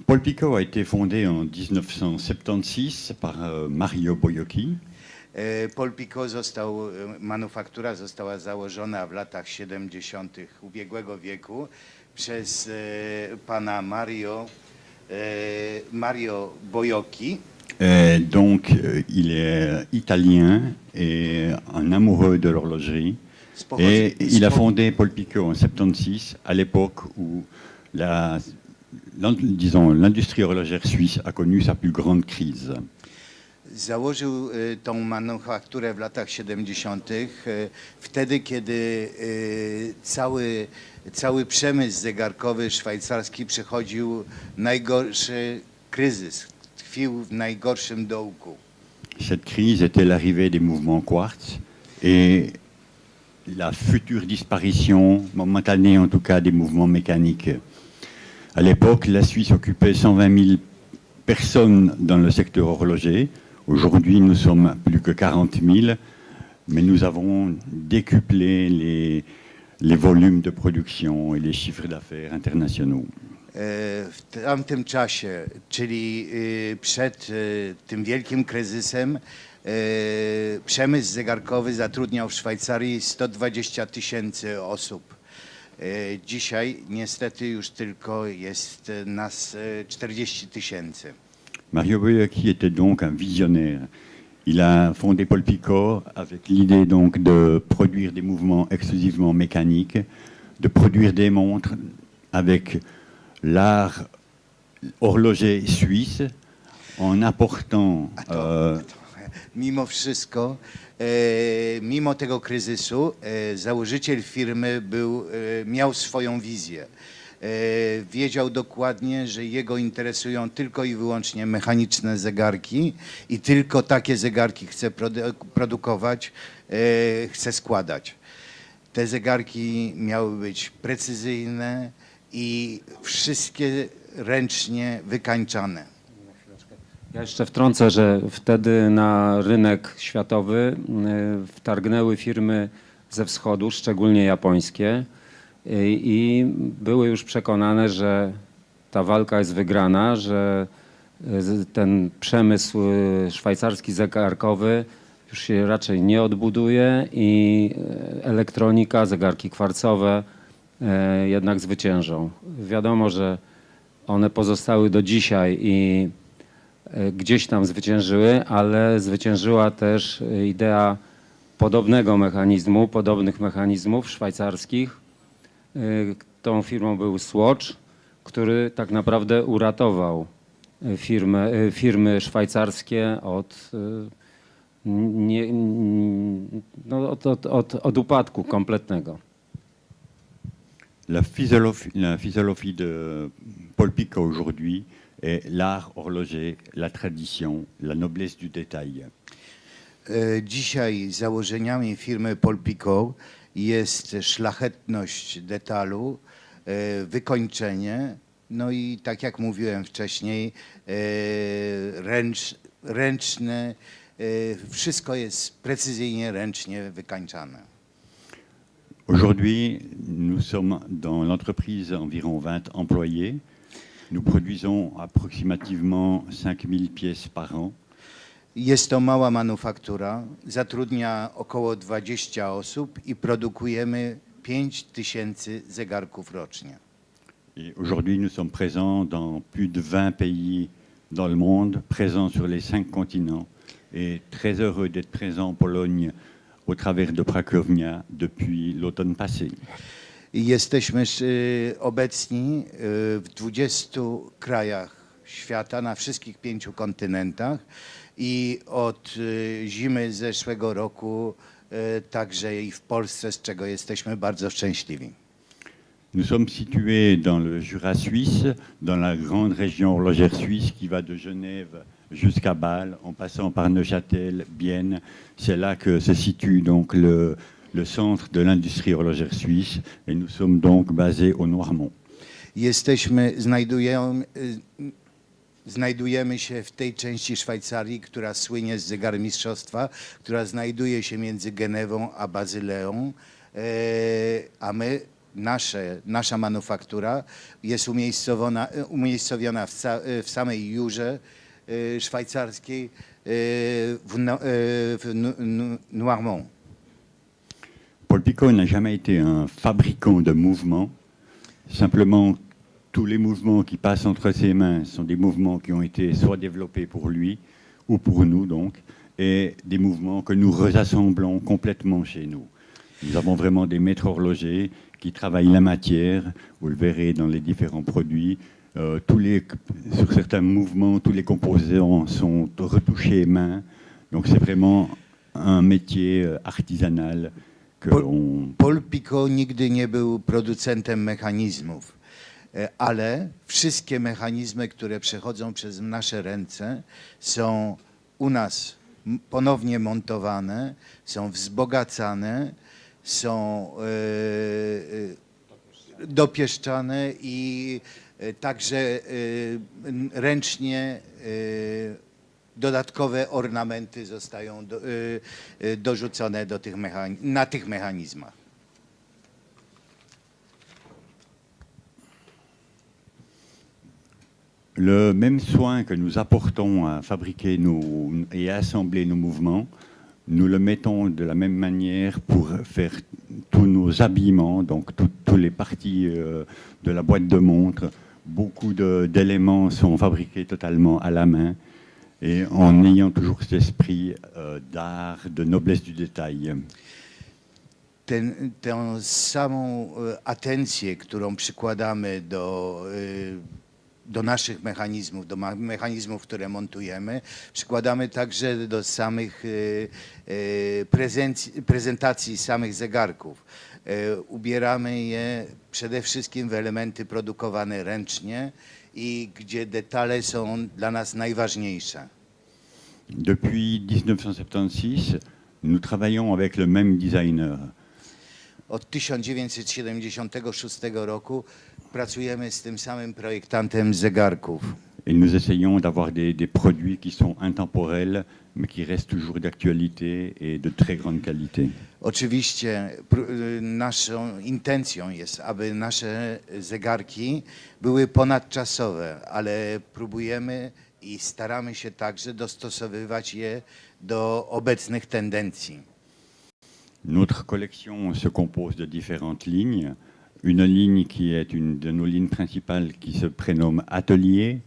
Paul Picot a été fondé en 1976 par Mario Boyocki. Paul Picot manufaktura została założona w latach 70. ubiegłego wieku przez pana Mario Boyocki. Donc, il est italien et un amoureux de l'horlogerie. Et il a fondé Paul Picot en 76, à l'époque où l'industrie horlogère suisse a connu sa plus grande crise. Założył tą manufakturę w latach 70. Wtedy, kiedy cały przemysł zegarkowy szwajcarski przechodził najgorszy kryzys, tkwił w najgorszym dołku. Cette crise était l'arrivée des mouvements quartz et la future disparition, momentanée en tout cas, des mouvements mécaniques. À l'époque, la Suisse occupait 120 000 personnes dans le secteur horloger. Aujourd'hui, nous sommes plus que 40 000, mais nous avons décuplé les volumes de production et les chiffres d'affaires internationaux. W tamtym czasie, czyli przed tym wielkim kryzysem, przemysł zegarkowy zatrudniał w Szwajcarii 120 000 osób. Dzisiaj niestety już tylko jest nas 40 000. Mario Boyocki était donc un visionnaire. Il a fondé Paul Picot avec l'idée donc de produire des mouvements exclusivement mécaniques, de produire des montres avec l'art horloger suisse en apportant... Mimo wszystko, mimo tego kryzysu, założyciel firmy miał swoją wizję. Wiedział dokładnie, że jego interesują tylko i wyłącznie mechaniczne zegarki i tylko takie zegarki chce produkować, chce składać. Te zegarki miały być precyzyjne i wszystkie ręcznie wykańczane. Ja jeszcze wtrącę, że wtedy na rynek światowy wtargnęły firmy ze wschodu, szczególnie japońskie, i były już przekonane, że ta walka jest wygrana, że ten przemysł szwajcarski zegarkowy już się raczej nie odbuduje i elektronika, zegarki kwarcowe jednak zwyciężą. Wiadomo, że one pozostały do dzisiaj i gdzieś tam zwyciężyły, ale zwyciężyła też idea podobnych mechanizmów szwajcarskich. Tą firmą był Swatch, który tak naprawdę uratował firmy szwajcarskie od upadku kompletnego. La physionomie de Paul Picot aujourd'hui est l'art horloger, la tradition, la noblesse du détail. Dzisiaj założeniami firmy Paul Picot jest szlachetność detalu, wykończenie, no i tak jak mówiłem wcześniej, ręczne, wszystko jest precyzyjnie ręcznie wykańczane. Aujourd'hui, nous sommes dans l'entreprise environ 20 employés. Nous produisons approximativement 5000 pièces par an. Jest to mała manufaktura, zatrudnia około 20 osób i produkujemy 5000 zegarków rocznie. Et aujourd'hui, nous sommes présents dans plus de 20 pays dans le monde, présents sur les 5 continents et très heureux d'être présents en Pologne au travers de Cracovia depuis l'automne passé. Jesteśmy obecni w 20 krajach świata, na wszystkich 5 kontynentach i od zimy zeszłego roku także i w Polsce, z czego jesteśmy bardzo szczęśliwi. Nous sommes situés dans le Jura suisse, dans la grande région horlogère suisse qui va de Genève jusqu'à Bâle, en passant par Neuchâtel, Bienne. C'est là que se situe donc le centre de l'industrie horlogère suisse et nous sommes donc basés au Noirmont. Znajdujemy się w tej części Szwajcarii, która słynie z zegarmistrzostwa, która znajduje się między Genewą a Bazyleą, a my nasza manufaktura jest umiejscowiona w samej Jurze szwajcarskiej w Noirmont. Paul Picot n'a jamais été un fabricant de mouvements. Simplement, tous les mouvements qui passent entre ses mains sont des mouvements qui ont été soit développés pour lui ou pour nous, donc, et des mouvements que nous rassemblons complètement chez nous. Nous avons vraiment des maîtres horlogers qui travaillent la matière. Vous le verrez dans les différents produits. Sur certains mouvements, tous les composants sont retouchés main. Donc c'est vraiment un métier artisanal. Paul Picot nigdy nie był producentem mechanizmów, ale wszystkie mechanizmy, które przechodzą przez nasze ręce, są u nas ponownie montowane, są wzbogacane, są dopieszczane i także ręcznie dodatkowe ornamenty zostają dorzucone na tych mechanizmach. Le même soin que nous apportons à fabriquer et à assembler nos mouvements, nous le mettons de la même manière pour faire tous nos habillements, donc toutes les parties de la boîte de montre. Beaucoup d'éléments sont fabriqués totalement à la main et en ayant toujours cet esprit d'art, de noblesse du détail. Tę samą atencję, którą przykładamy do naszych mechanizmów, do mechanizmów, które montujemy, przykładamy także do samych prezentacji samych zegarków. Ubieramy je przede wszystkim w elementy produkowane ręcznie i gdzie detale są dla nas najważniejsze. Depuis 1976, nous travaillons avec le même designer. Od 1976 roku pracujemy z tym samym projektantem zegarków. Et nous essayons d'avoir des produits qui sont intemporels, mais qui restent toujours d'actualité et de très grande qualité. Oczywiście naszą intencją jest, aby nasze zegarki były ponadczasowe, ale próbujemy i staramy się także dostosowywać je do obecnych tendencji. Notre collection se compose de différentes lignes. Une ligne qui est une de nos lignes principales qui se prénomme Atelier.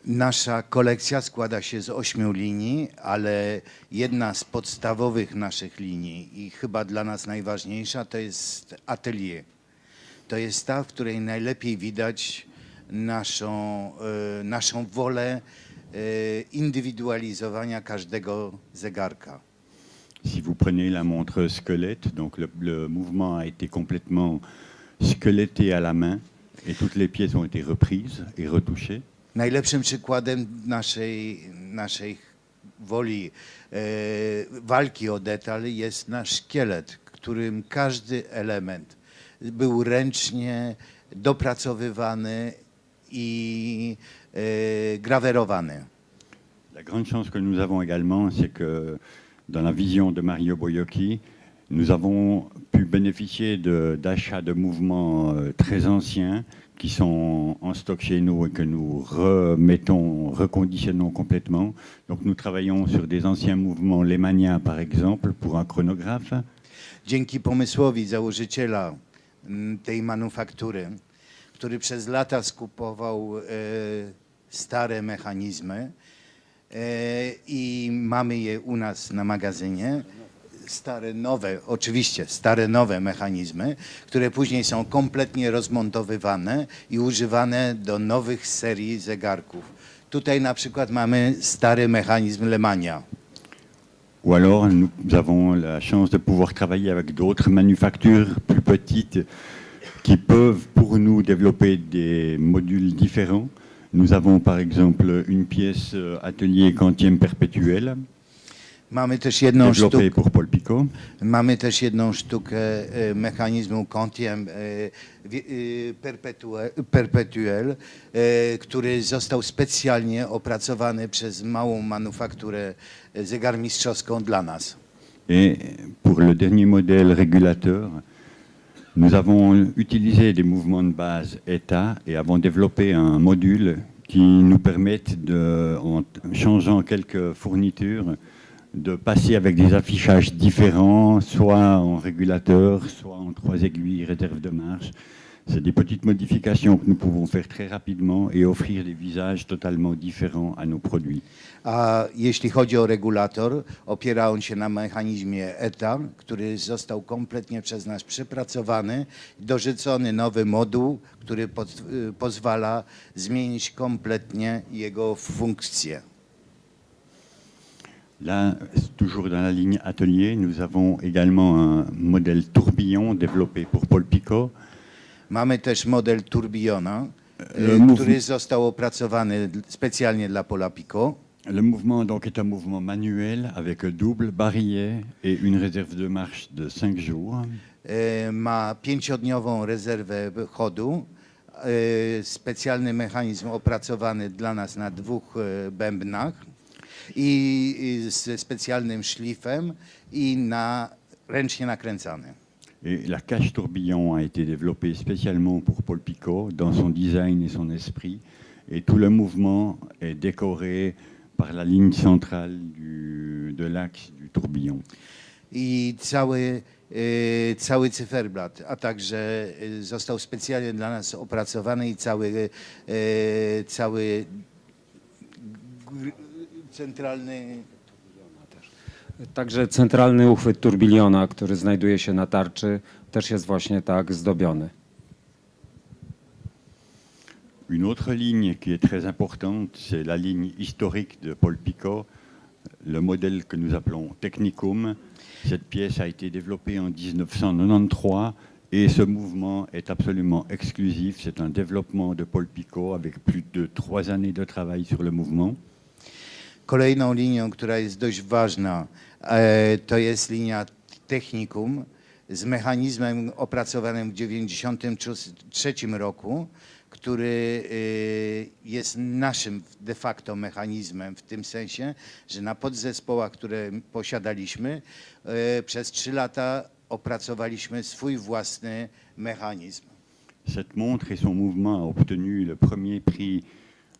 Nasza kolekcja składa się z 8 linii, ale jedna z podstawowych naszych linii i chyba dla nas najważniejsza to jest Atelier. To jest ta, w której najlepiej widać naszą wolę indywidualizowania każdego zegarka. Si vous prenez la montre squelette, donc le mouvement a été complètement squeletté à la main et toutes les pièces ont été reprises et retouchées. Najlepszym przykładem naszej woli walki o detal jest nasz szkielet, którym każdy element był ręcznie dopracowywany i grawerowany. La grande chance que nous avons également, c'est que dans la vision de Mario Boiocchi, nous avons pu bénéficier d'achats de mouvements très anciens qui sont en stock chez nous et que nous reconditionnons complètement. Donc nous travaillons sur des anciens mouvements Lemania par exemple pour un chronographe. Dzięki pomysłowi założyciela tej manufaktury, który przez lata skupował stare mechanizmy i mamy je u nas na magazynie, stare nowe mechanizmy, które później są kompletnie rozmontowywane i używane do nowych serii zegarków. Tutaj na przykład mamy stary mechanizm Lemania. Ou alors nous avons la chance de pouvoir travailler avec d'autres manufactures plus petites qui peuvent pour nous développer des modules différents. Nous avons par exemple une pièce atelier quantième perpétuelle. Mamy też jedną développée pour Paul Picot. Mamy też jedną sztukę mechanizmu Quantième Perpetuel, który został specjalnie opracowany przez małą manufakturę zegarmistrzowską dla nas. Et pour le dernier modèle régulateur, Nous avons utilisé des mouvements de base ETA et avons développé un module qui nous permet, en changeant quelques fournitures, de passer avec des affichages différents, soit en régulateur, soit en 3 aiguilles, réserve de marche. C'est des petites modifications que nous pouvons faire très rapidement et offrir des visages totalement différents à nos produits. A jeśli chodzi o regulator, opiera on się na mechanizmie ETA, który został kompletnie przez nas przepracowany, dorzucony nowy moduł, który pozwala zmienić kompletnie jego funkcję. Là, toujours dans la ligne atelier, nous avons également un modèle tourbillon développé pour Paul Picot. Mamy też model turbillona, Le który został opracowany specjalnie dla Paula Picot. Le mouvement donc est un mouvement manuel avec double barillet et une réserve de marche de 5 jours. Ma 5-dniową rezerwę chodu, specjalny mechanizm opracowany dla nas na 2 bębnach i ze specjalnym szlifem i ręcznie nakręcany. Et la cage tourbillon a été développée spécialement pour Paul Picot dans son design et son esprit. Et tout le mouvement est décoré par la ligne centrale de l'axe du tourbillon. I cały cyferblat, a także został specjalnie dla nas opracowany i cały centralny. Także centralny uchwyt turbiliona, który znajduje się na tarczy, też jest właśnie tak zdobiony. Une autre ligne qui est très importante, c'est la ligne historique de Paul Picot, le modèle que nous appelons Technicum. Cette pièce a été développée en 1993 et ce mouvement est absolument exclusif. C'est un développement de Paul Picot avec plus de 3 années de travail sur le mouvement. Kolejną linią, która jest dość ważna, to jest linia Technicum z mechanizmem opracowanym w 1993 roku, który jest naszym de facto mechanizmem w tym sensie, że na podzespołach, które posiadaliśmy, przez 3 lata opracowaliśmy swój własny mechanizm. Cette montre et son mouvement a obtenu le premier prix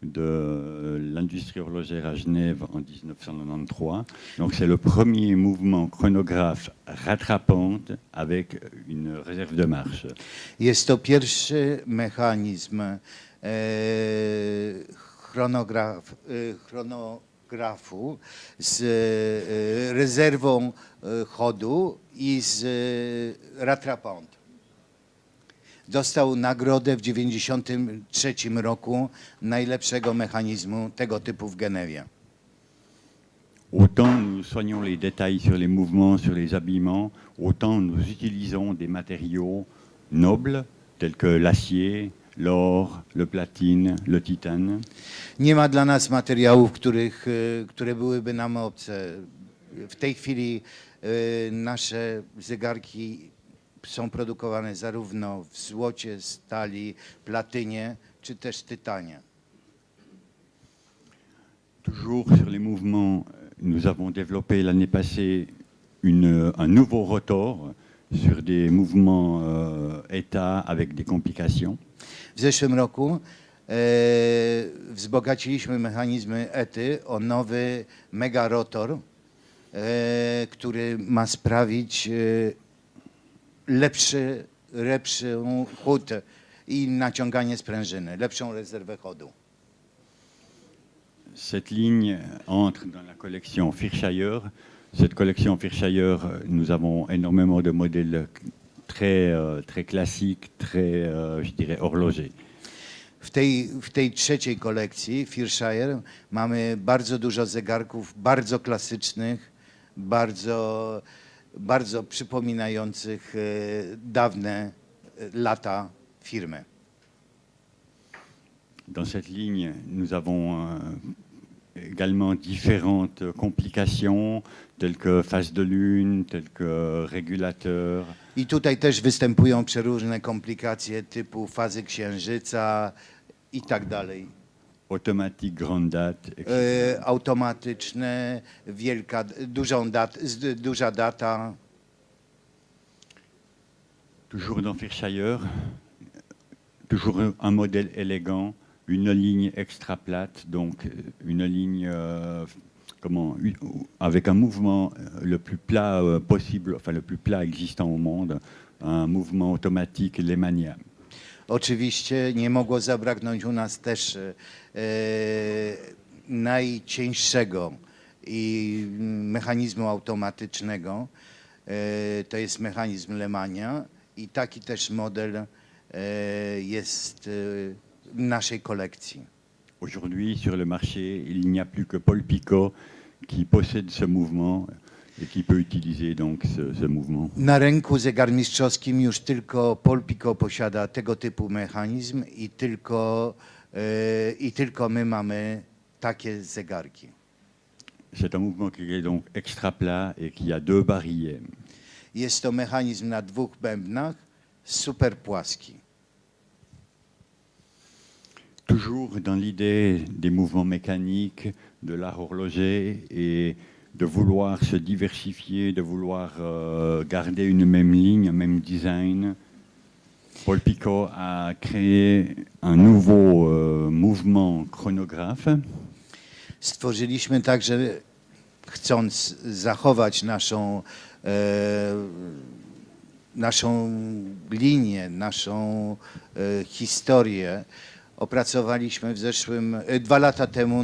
de l'industrie horlogère à Genève en 1993. Donc c'est le premier mouvement chronographe rattrapante avec une réserve de marche. Jest to pierwszy mechanizm chronografu z rezerwą chodu i z rattrapante. Dostał nagrodę w 1993 roku najlepszego mechanizmu tego typu w Genewie. Autant nous soignons les détails sur les mouvements, sur les habillements, autant nous utilisons des matériaux nobles tels que l'acier, l'or, le platine, le titane. Nie ma dla nas materiałów, które byłyby nam obce. W tej chwili nasze zegarki są produkowane zarówno w złocie, stali, platynie, czy też tytanie. Toujours sur les mouvements, nous avons développé l'année passée un nouveau rotor sur des mouvements ETA avec des complications. W zeszłym roku wzbogaciliśmy mechanizmy ETY o nowy megarotor, który ma sprawić lepszy chód i naciąganie sprężyny, lepszą rezerwę chodu. Cette ligne entre dans la collection Firshire. Cette collection Firshire, nous avons énormément de modèles très classiques, très, je dirais, horlogers. W tej trzeciej kolekcji Firshire mamy bardzo dużo zegarków, bardzo klasycznych, bardzo przypominających dawne lata firmy. Dans cette ligne, nous avons également différentes complications, telles que phase de lune, telles que régulateur. I tutaj też występują przeróżne komplikacje typu fazy księżyca i tak dalej. Automatique, grande date, etc. Automatyczne, duża data. Toujours dans Fairshire, toujours un modèle élégant, une ligne extra plate, donc une ligne avec un mouvement le plus plat possible, enfin le plus plat existant au monde, un mouvement automatique Lemania. Oczywiście nie mogło zabraknąć u nas też najcieńszego i mechanizmu automatycznego. To jest mechanizm Lemania i taki też model jest w naszej kolekcji. Aujourd'hui, sur le marché, il n'y a plus que Paul Picot qui possède ce mouvement et qui peut utiliser donc ce mouvement. Na rynku zegarmistrzowskim już tylko Paul Picot posiada tego typu mechanizm i tylko my mamy takie zegarki. C'est un mouvement qui est donc extra plat et qui a deux barilles. Jest to mechanizm na dwóch bębnach, super płaski. Toujours dans l'idée des mouvements mécaniques, de l'art horloger et de vouloir se diversifier, de vouloir garder une même ligne, un même design. Paul Picot a créé un nouveau mouvement chronographe. Stworzyliśmy także, chcąc zachować naszą linię, naszą historię, opracowaliśmy 2 lata temu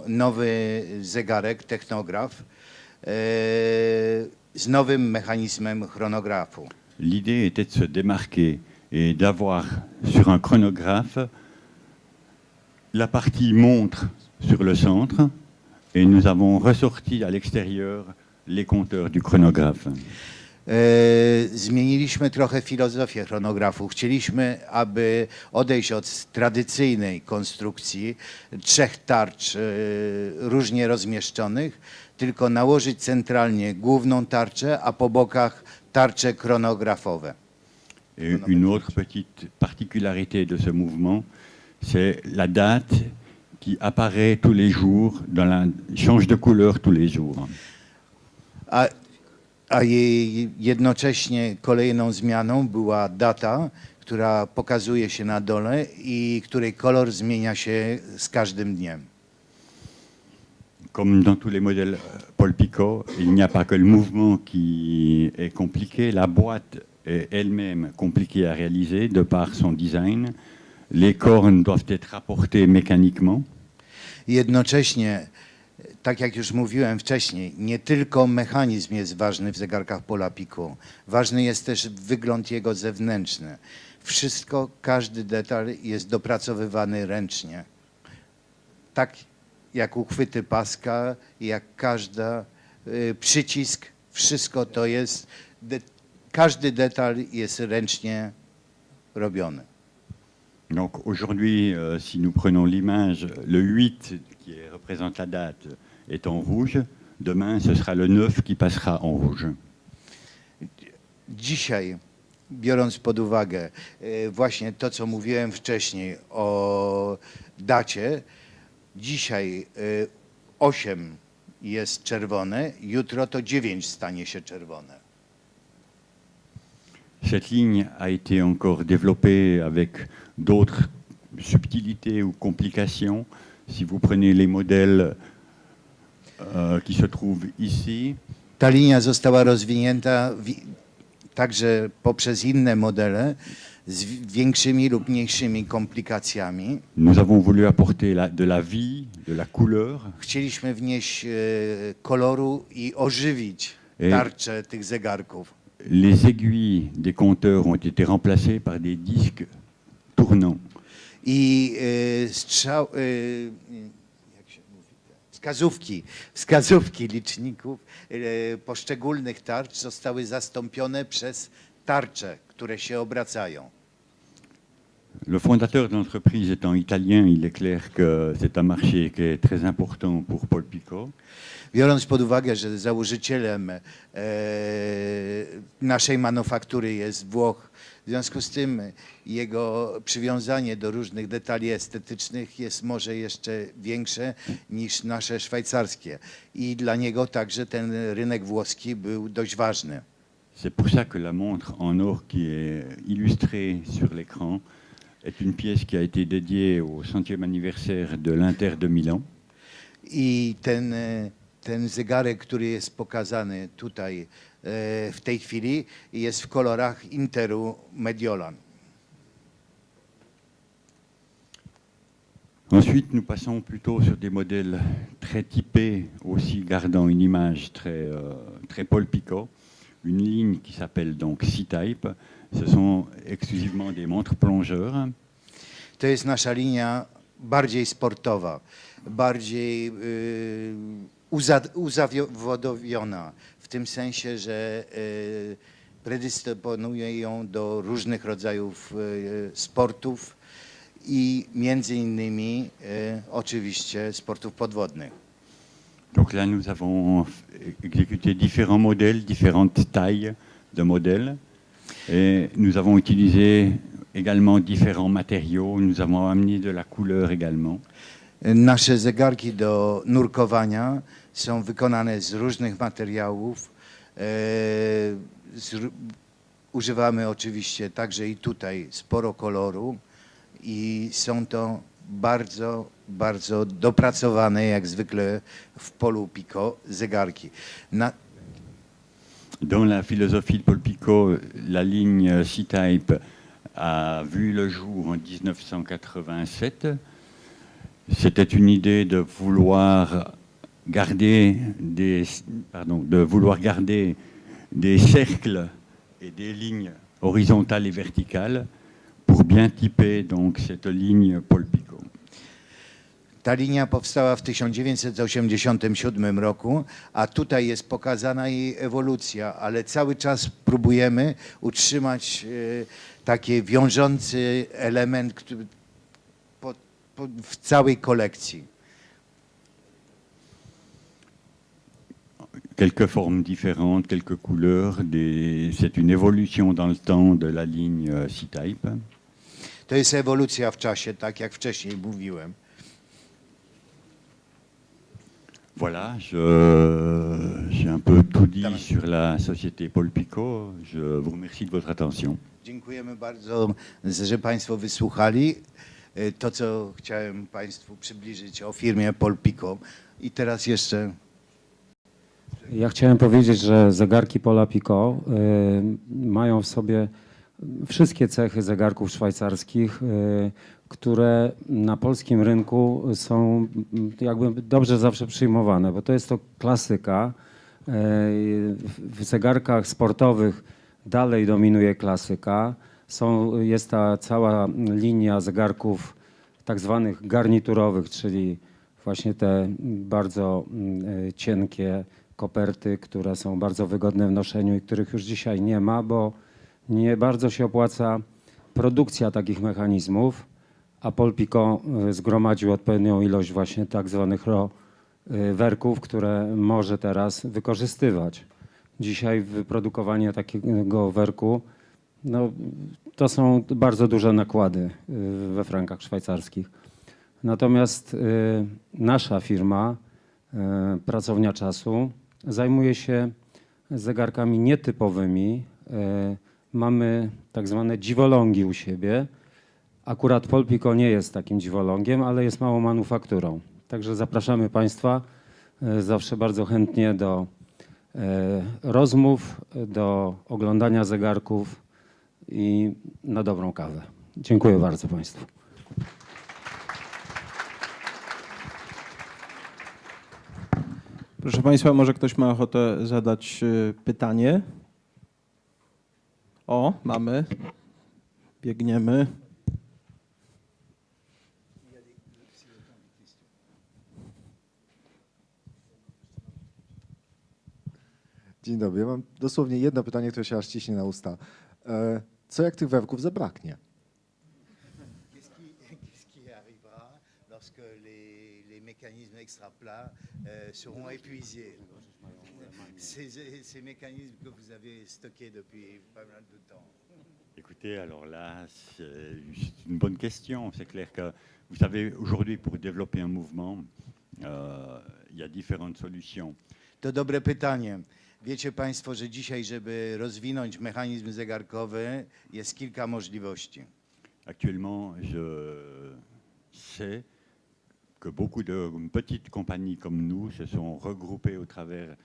nowy zegarek, technograf z nowym mechanizmem chronografu. L'idée était de se démarquer et d'avoir sur un chronographe la partie montre sur le centre et nous avons ressorti à l'extérieur les compteurs du chronographe. Zmieniliśmy trochę filozofię chronografu. Chcieliśmy, aby odejść od tradycyjnej konstrukcji 3 tarcz różnie rozmieszczonych, tylko nałożyć centralnie główną tarczę, a po bokach tarcze chronografowe. Et une autre petite particularité de ce mouvement, c'est la date qui apparaît tous les jours, change de couleur tous les jours. A jej jednocześnie kolejną zmianą była data, która pokazuje się na dole i której kolor zmienia się z każdym dniem. Comme dans tous les modèles Paul Picot, il n'y a pas que le mouvement qui est compliqué, la boîte est elle-même compliquée à réaliser de par son design. Les cornes doivent être apportées mécaniquement. Jednocześnie, tak jak już mówiłem wcześniej, nie tylko mechanizm jest ważny w zegarkach Paula Picot. Ważny jest też wygląd jego zewnętrzny. Wszystko, każdy detal jest dopracowywany ręcznie. Tak jak uchwyty paska, jak każdy przycisk, wszystko to jest, każdy detal jest ręcznie robiony. Donc aujourd'hui, si nous prenons l'image, le 8 qui représente la date est en rouge, demain ce sera le 9 qui passera en rouge. Dzisiaj, biorąc pod uwagę właśnie to, co mówiłem wcześniej o dacie, dzisiaj 8 jest czerwone, jutro to 9 stanie się czerwone. Cette ligne a été encore développée avec d'autres subtilités ou complications. Si vous prenez les modèles qui se trouvent ici. Ta linia została rozwinięta także poprzez inne modele z większymi lub mniejszymi komplikacjami. Nous avons voulu apporter de la vie, de la couleur. Chcieliśmy wnieść koloru i ożywić tarczę tych zegarków. Les aiguilles des compteurs ont été remplacées par des disques tournants. I wskazówki liczników poszczególnych tarcz zostały zastąpione przez tarcze, które się obracają. Le fondateur de l'entreprise étant italien, il est clair que c'est un marché qui est très important pour Paul Picot. Biorąc pod uwagę, że założycielem naszej manufaktury jest Włoch, w związku z tym jego przywiązanie do różnych detali estetycznych jest może jeszcze większe niż nasze szwajcarskie. I dla niego także ten rynek włoski był dość ważny. C'est pour ça que la montre en or qui est illustrée sur l'écran est une pièce qui a été dédiée au 100e anniversaire de l'Inter de Milan. I ten zegarek, który jest pokazany tutaj w tej chwili, jest w kolorach Interu Mediolan. Ensuite, nous passons plutôt sur des modèles très typés, aussi gardant une image très Paul Picot, une ligne qui s'appelle donc C-Type. Ce sont exclusivement des montres plongeurs. To jest nasza linia bardziej sportowa, bardziej uzawodowiona, w tym sensie, że predysponuje ją do różnych rodzajów sportów i między innymi oczywiście sportów podwodnych. Donc là, nous avons exécuté différents modèles, différentes tailles de modèles. Et nous avons utilisé également différents matériaux. Nous avons amené de la couleur également. Nasze zegarki do nurkowania są wykonane z różnych materiałów. Używamy oczywiście także i tutaj sporo koloru i są to bardzo, bardzo dopracowane, jak zwykle w Paulu Picot, zegarki. Dans la philosophie de Paul Picot, la ligne C-Type a vu le jour en 1987. C'était une idée de vouloir garder des cercles et des lignes horizontales et verticales pour bien typer donc cette ligne Paul Picot. Ta linia powstała w 1987 roku, a tutaj jest pokazana jej ewolucja, ale cały czas próbujemy utrzymać taki wiążący element w całej kolekcji. Quelques formes différentes, quelques couleurs, c'est une évolution dans le temps de la ligne C-Type. To jest ewolucja w czasie, tak jak wcześniej mówiłem. Voilà, j'ai un peu tout dit sur la société Paul Picot. Je vous remercie de votre attention. Dziękujemy bardzo, że Państwo wysłuchali to, co chciałem Państwu przybliżyć o firmie Paul Picot. I teraz jeszcze... Ja chciałem powiedzieć, że zegarki Paula Picot mają w sobie wszystkie cechy zegarków szwajcarskich, które na polskim rynku są jakby dobrze zawsze przyjmowane, bo to jest to klasyka. W zegarkach sportowych dalej dominuje klasyka. Jest ta cała linia zegarków tak zwanych garniturowych, czyli właśnie te bardzo cienkie koperty, które są bardzo wygodne w noszeniu i których już dzisiaj nie ma, bo nie bardzo się opłaca produkcja takich mechanizmów, a Paul Picot zgromadził odpowiednią ilość właśnie tak zwanych werków, które może teraz wykorzystywać. Dzisiaj wyprodukowanie takiego werku, no, to są bardzo duże nakłady we frankach szwajcarskich. Natomiast nasza firma, Pracownia Czasu, zajmuje się zegarkami nietypowymi. Mamy tak zwane dziwolągi u siebie. Akurat Paul Picot nie jest takim dziwolągiem, ale jest małą manufakturą. Także zapraszamy Państwa zawsze bardzo chętnie do rozmów, do oglądania zegarków i na dobrą kawę. Dziękuję bardzo Państwu. Proszę Państwa, może ktoś ma ochotę zadać pytanie? O, mamy. Biegniemy. Dzień dobry. Ja mam dosłownie jedno pytanie, które się aż ciśnie na usta. Co jak tych werków zabraknie? Qu'est-ce qui arrivera lorsque les mécanismes extra plats seront épuisés? Ces mécanismes que vous avez stockés depuis pas mal de temps. Écoutez, alors là, c'est une bonne question. C'est clair que, vous savez, aujourd'hui, pour développer un mouvement, il y a différentes solutions. To dobre pytanie. Wiecie Państwo, że dzisiaj, żeby rozwinąć mechanizm zegarkowy, jest kilka możliwości. Actuellement, je sais que beaucoup de petites compagnies comme nous se sont regroupées au travers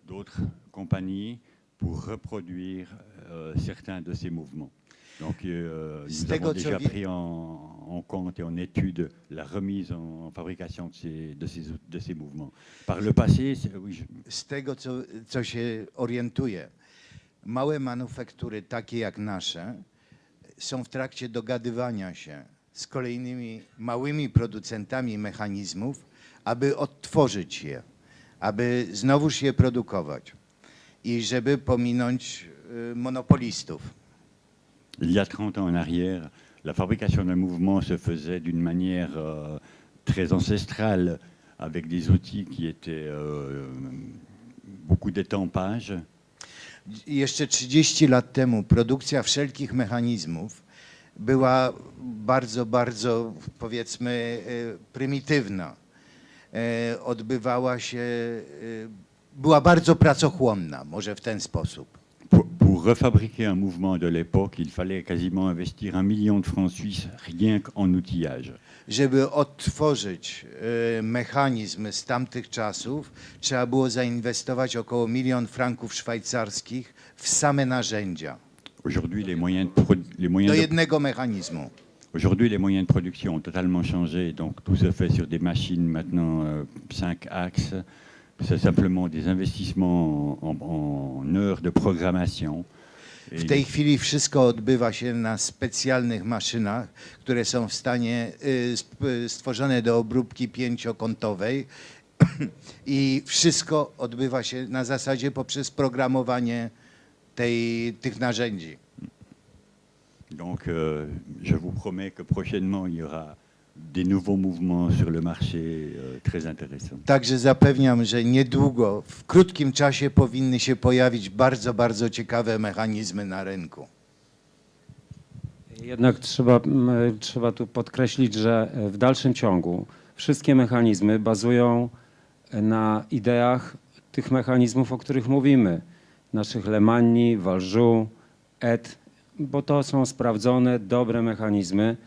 d'autres compagnies pour reproduire certains de ces mouvements. Donc, nous avons déjà pris en compte et en étude la remise en fabrication de ces mouvements. Par le passé, oui, Z tego, co się orientuję, małe manufaktury takie jak nasze są w trakcie dogadywania się z kolejnymi małymi producentami mechanizmów, aby odtworzyć je, aby znowuż je produkować i żeby pominąć monopolistów. il y a 30 ans en arrière, la fabrication d'un mouvement se faisait d'une manière très ancestrale, avec des outils qui étaient beaucoup d'étampage. Jeszcze 30 lat temu produkcja wszelkich mechanizmów była bardzo, bardzo, powiedzmy, prymitywna. Odbywała się, była bardzo pracochłonna, może w ten sposób. Pour refabriquer un mouvement de l'époque, il fallait quasiment investir 1 million de francs suisses rien qu'en outillage. Żeby odtworzyć mechanizm z tamtych czasów, trzeba było zainwestować około 1 000 000 franków szwajcarskich w same narzędzia Aujourd'hui, les do jednego mechanizmu. Aujourd'hui, les moyens de production ont totalement changé, donc tout se fait sur des machines maintenant 5 axes. C'est simplement des investissements en heures de programmation. W tej chwili wszystko odbywa się na specjalnych maszynach, które są w stanie stworzone do obróbki pięciokątowej i wszystko odbywa się na zasadzie poprzez programowanie tych narzędzi. Donc je vous promets que prochainement il y aura des nouveaux mouvements sur le marché très intéressants. Także zapewniam, że niedługo, w krótkim czasie powinny się pojawić bardzo, bardzo ciekawe mechanizmy na rynku. Jednak trzeba tu podkreślić, że w dalszym ciągu wszystkie mechanizmy bazują na ideach tych mechanizmów, o których mówimy. Naszych Lemanni, Valjoux, ET, bo to są sprawdzone, dobre mechanizmy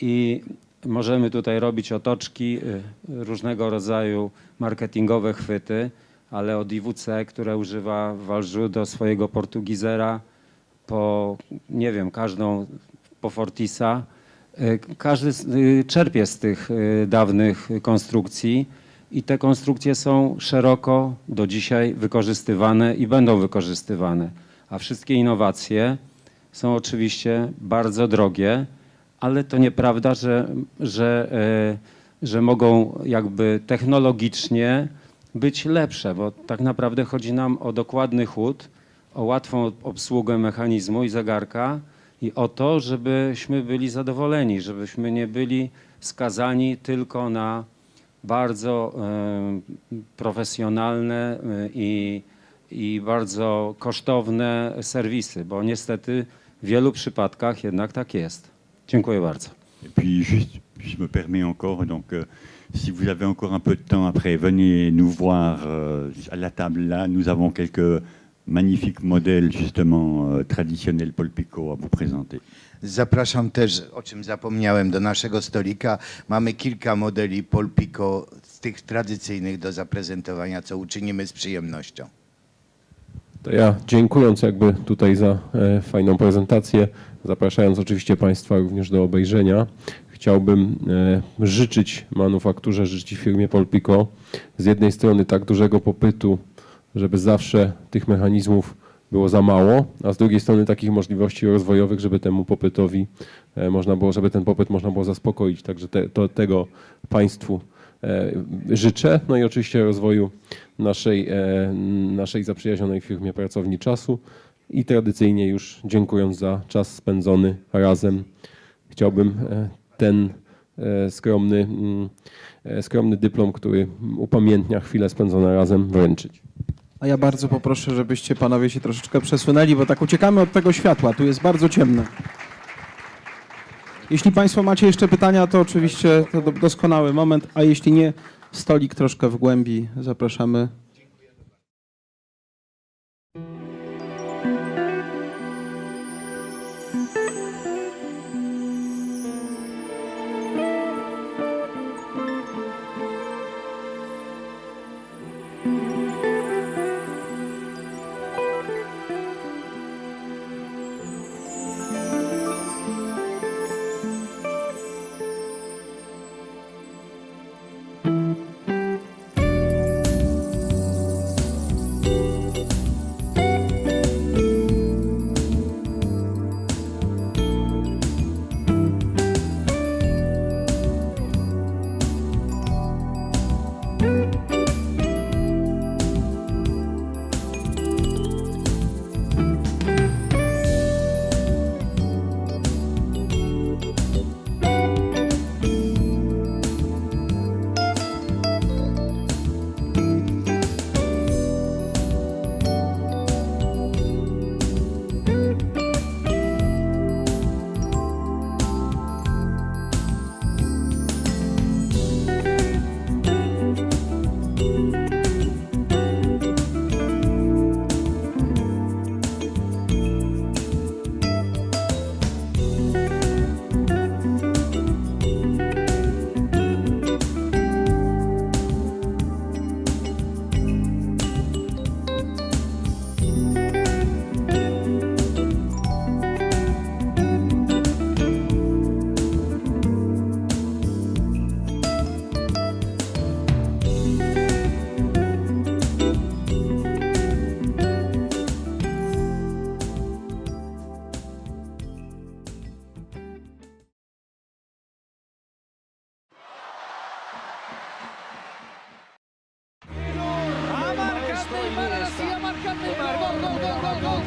i możemy tutaj robić otoczki, różnego rodzaju marketingowe chwyty, ale od IWC, które używa Valjoux do swojego Portugizera, po, nie wiem, po Fortisa, każdy czerpie z tych dawnych konstrukcji i te konstrukcje są szeroko do dzisiaj wykorzystywane i będą wykorzystywane. A wszystkie innowacje są oczywiście bardzo drogie, ale to nieprawda, że mogą jakby technologicznie być lepsze, bo tak naprawdę chodzi nam o dokładny chód, o łatwą obsługę mechanizmu i zegarka i o to, żebyśmy byli zadowoleni, żebyśmy nie byli skazani tylko na bardzo profesjonalne i bardzo kosztowne serwisy, bo niestety w wielu przypadkach jednak tak jest. Dziękuję bardzo. Et puis juste, je me permets encore, donc si vous avez encore un peu de temps après, venez nous voir à la table là. Nous avons quelques magnifiques modèles justement traditionnels Paul Picot à vous présenter. Zapraszam też, o czym zapomniałem, do naszego stolika. Mamy kilka modeli Paul Picot, z tych tradycyjnych do zaprezentowania, co uczynimy z przyjemnością. To ja dziękując jakby tutaj za fajną prezentację, zapraszając oczywiście Państwa również do obejrzenia, chciałbym życzyć manufakturze, życzyć firmie Paul Picot z jednej strony tak dużego popytu, żeby zawsze tych mechanizmów było za mało, a z drugiej strony takich możliwości rozwojowych, żeby temu popytowi można było, żeby ten popyt można było zaspokoić. Także tego Państwu życzę. No i oczywiście rozwoju naszej zaprzyjaźnionej firmie Pracowni Czasu i tradycyjnie już dziękując za czas spędzony razem, chciałbym ten skromny dyplom, który upamiętnia chwilę spędzone razem, wręczyć. A ja bardzo poproszę, żebyście panowie się troszeczkę przesunęli, bo tak uciekamy od tego światła. Tu jest bardzo ciemno. Jeśli Państwo macie jeszcze pytania, to oczywiście to doskonały moment, a jeśli nie, stolik troszkę w głębi zapraszamy.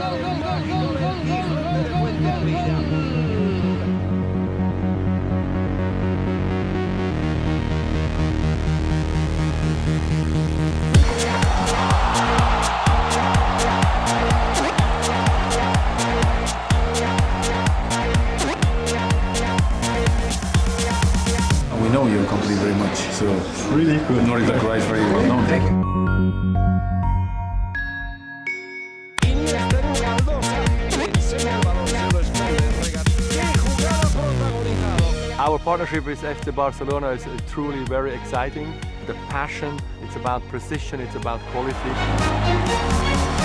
We know your company very much, so really good. Nordic Life very well known. Thank you. Our partnership with FC Barcelona is truly very exciting. The passion, it's about precision, it's about quality.